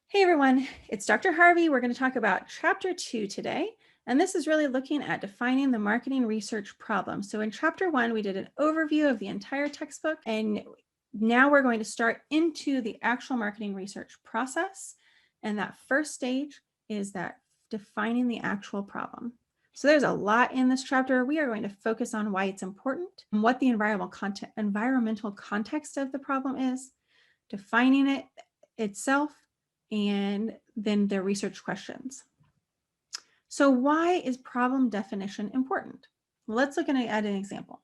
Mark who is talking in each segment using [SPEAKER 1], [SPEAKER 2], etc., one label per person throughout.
[SPEAKER 1] Hey everyone, it's Dr. Harvey. We're going to talk about Chapter 2 today, and this is really looking at defining the marketing research problem. So in Chapter 1, we did an overview of the entire textbook, and now we're going to start into the actual marketing research process, and that first stage is that defining the actual problem. So there's a lot in this chapter. We are going to focus on why it's important, and what the environmental context of the problem is, defining it itself, and then the research questions. So why is problem definition important? Well, let's look at an example.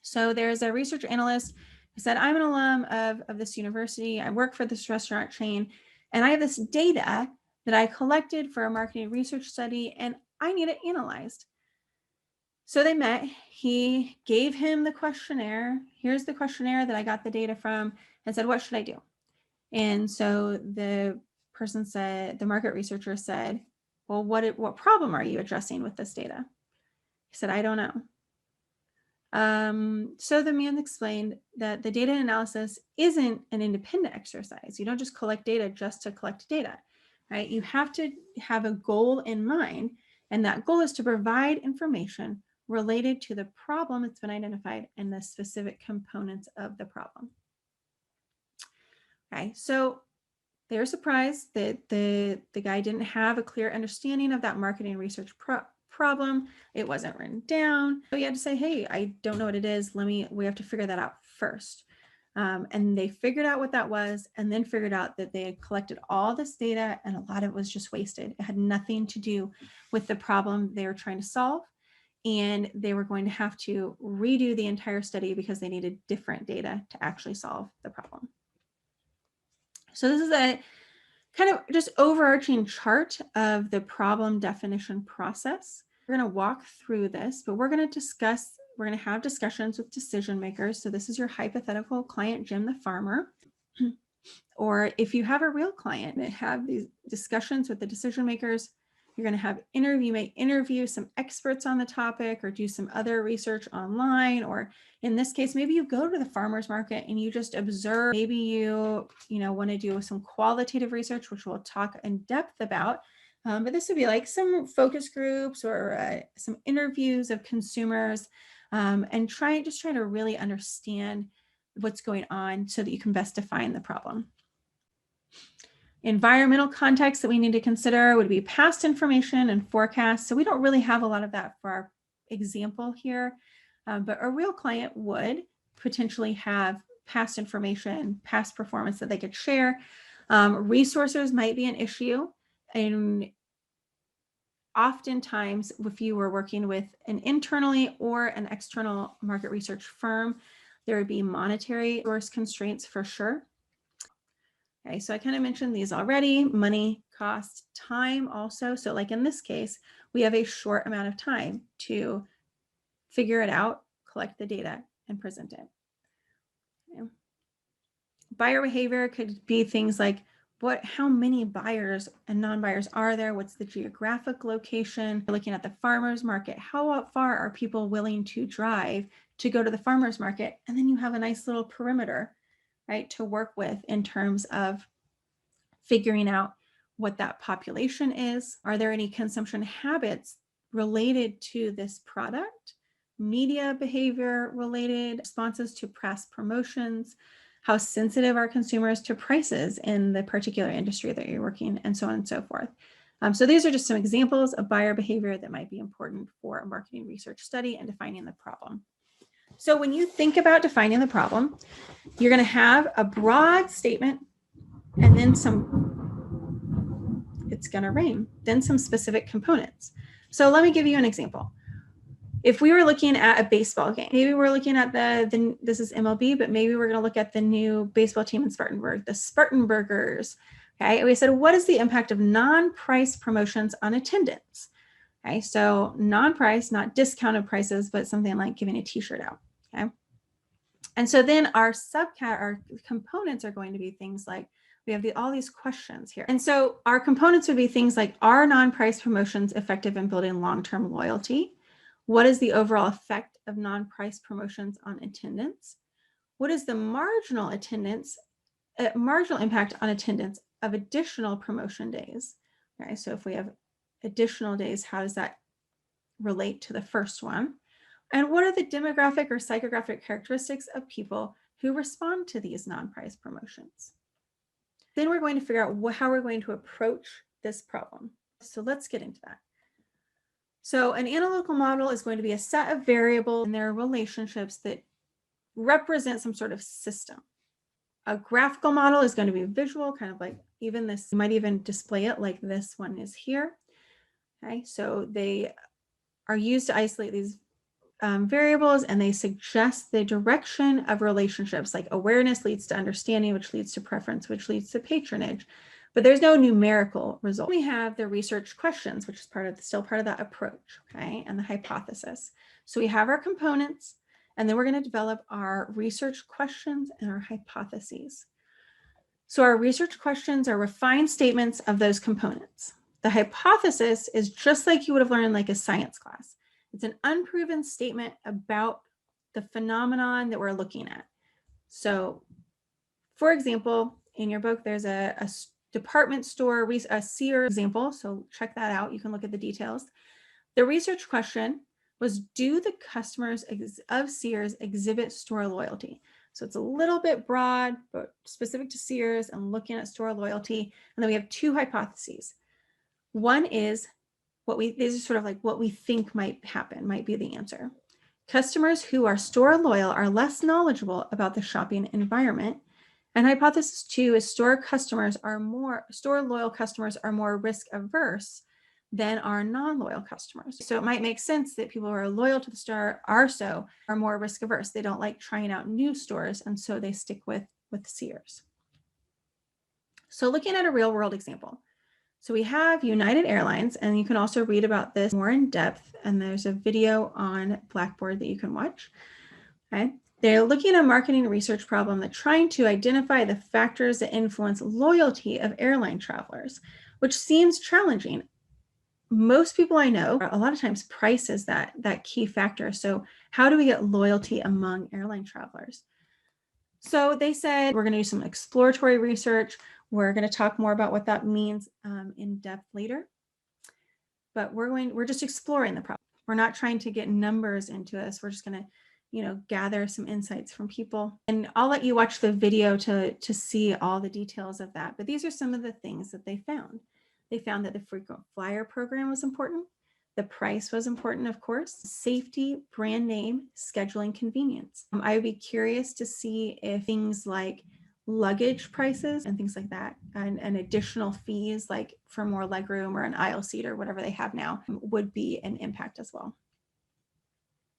[SPEAKER 1] So there's a research analyst who said, I'm an alum of this university. I work for this restaurant chain, and I have this data that I collected for a marketing research study, and I need it analyzed. So they met. He gave him the questionnaire. Here's the questionnaire that I got the data from, and said, what should I do? And so the person said, the market researcher said, well, what problem are you addressing with this data? He said, I don't know. So the man explained that the data analysis isn't an independent exercise. You don't just collect data just to collect data, right? You have to have a goal in mind, and that goal is to provide information related to the problem that's been identified and the specific components of the problem. Okay, so they're surprised that the guy didn't have a clear understanding of that marketing research problem. It wasn't written down. So he had to say, hey, I don't know what it is. We have to figure that out first. And they figured out what that was, and then figured out that they had collected all this data and a lot of it was just wasted. It had nothing to do with the problem they were trying to solve. And they were going to have to redo the entire study because they needed different data to actually solve the problem. So this is a kind of just overarching chart of the problem definition process. We're going to walk through this, but we're going to have discussions with decision makers. So this is your hypothetical client, Jim the farmer. Or if you have a real client and have these discussions with the decision makers, you're going to have you may interview some experts on the topic or do some other research online. Or in this case, maybe you go to the farmer's market and you just observe. Maybe you want to do some qualitative research, which we'll talk in depth about. But this would be like some focus groups or some interviews of consumers, and try to really understand what's going on so that you can best define the problem. Environmental context that we need to consider would be past information and forecasts. So we don't really have a lot of that for our example here, but a real client would potentially have past information, past performance that they could share. Resources might be an issue. And oftentimes, if you were working with an internally or an external market research firm, there would be monetary resource constraints for sure. Okay, so I kind of mentioned these already: money, cost, time also. So like in this case, we have a short amount of time to figure it out, collect the data, and present it. Okay. Buyer behavior could be things like how many buyers and non-buyers are there? What's the geographic location? We're looking at the farmer's market. How far are people willing to drive to go to the farmer's market? And then you have a nice little perimeter, right, to work with in terms of figuring out what that population is. Are there any consumption habits related to this product? Media behavior related responses to press promotions? How sensitive are consumers to prices in the particular industry that you're working, and so on and so forth. So these are just some examples of buyer behavior that might be important for a marketing research study and defining the problem. So when you think about defining the problem, you're going to have a broad statement and then it's going to rain, then some specific components. So let me give you an example. If we were looking at a baseball game, maybe we're looking at this is MLB, but maybe we're going to look at the new baseball team in Spartanburg, the Spartanburgers. Okay, and we said, what is the impact of non-price promotions on attendance? Okay, so non-price, not discounted prices, but something like giving a t-shirt out. Okay, and so then our components are going to be things like, we have all these questions here. And so our components would be things like, are non-price promotions effective in building long-term loyalty? What is the overall effect of non-price promotions on attendance? What is the marginal impact on attendance of additional promotion days. Okay, so if we have additional days, how does that relate to the first one? And what are the demographic or psychographic characteristics of people who respond to these non-price promotions? Then we're going to figure out how we're going to approach this problem. So let's get into that. So an analytical model is going to be a set of variables and their relationships that represent some sort of system. A graphical model is going to be visual, kind of like even this, you might even display it like this one is here. Okay, so they are used to isolate these variables, and they suggest the direction of relationships, like awareness leads to understanding, which leads to preference, which leads to patronage. But there's no numerical result. We have the research questions, which is still part of that approach, okay, and the hypothesis. So we have our components, and then we're going to develop our research questions and our hypotheses. So our research questions are refined statements of those components. The hypothesis is just like you would have learned in like a science class. It's an unproven statement about the phenomenon that we're looking at. So, for example, in your book, there's a department store, a Sears example. So check that out. You can look at the details. The research question was, do the customers of Sears exhibit store loyalty? So it's a little bit broad, but specific to Sears and looking at store loyalty. And then we have two hypotheses. One is these are sort of like what we think might happen, might be the answer. Customers who are store loyal are less knowledgeable about the shopping environment. And hypothesis 2 is store loyal customers are more risk averse than our non-loyal customers. So it might make sense that people who are loyal to the store are more risk averse. They don't like trying out new stores, and so they stick with Sears. So looking at a real world example. So we have United Airlines, and you can also read about this more in depth, and there's a video on Blackboard that you can watch. Okay. They're looking at a marketing research problem that's trying to identify the factors that influence loyalty of airline travelers, which seems challenging. Most people I know, a lot of times price is that key factor. So how do we get loyalty among airline travelers? So they said, we're going to do some exploratory research. We're going to talk more about what that means in depth later. But we're just exploring the problem. We're not trying to get numbers into this. We're just going to, gather some insights from people. And I'll let you watch the video to see all the details of that. But these are some of the things that they found. They found that the frequent flyer program was important. The price was important, of course. Safety, brand name, scheduling, convenience. I would be curious to see if things like luggage prices and things like that, and additional fees like for more legroom or an aisle seat or whatever they have now, would be an impact as well.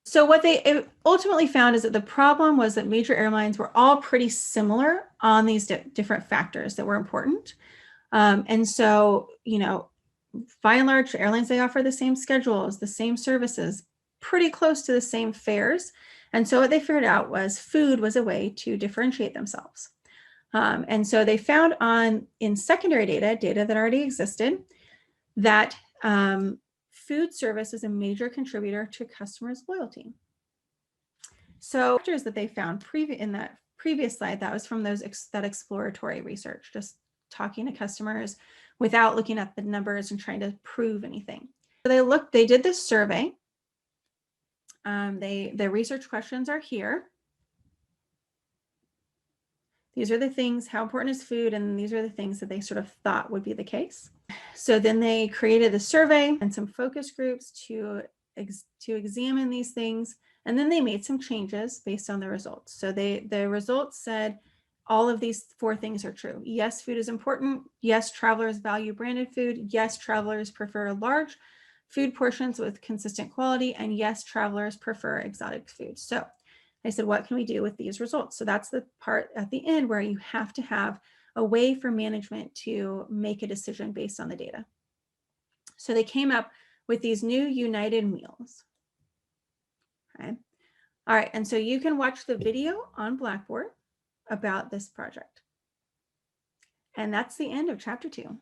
[SPEAKER 1] So what they ultimately found is that the problem was that major airlines were all pretty similar on these different factors that were important. And so, by and large, airlines, they offer the same schedules, the same services, pretty close to the same fares. And so what they figured out was food was a way to differentiate themselves. And so they found in secondary data that already existed, that food service is a major contributor to customers' loyalty. So factors that they found in that previous slide, that was from that exploratory research, just talking to customers without looking at the numbers and trying to prove anything. So they did this survey. The research questions are here. These are the things, how important is food? And these are the things that they sort of thought would be the case. So then they created a survey and some focus groups to examine these things. And then they made some changes based on the results. So the results said all of these 4 things are true. Yes, food is important. Yes, travelers value branded food. Yes, travelers prefer large food portions with consistent quality. And yes, travelers prefer exotic food. So I said, what can we do with these results? So that's the part at the end where you have to have a way for management to make a decision based on the data. So they came up with these new United meals. Okay. All right. And so you can watch the video on Blackboard about this project. And that's the end of chapter 2.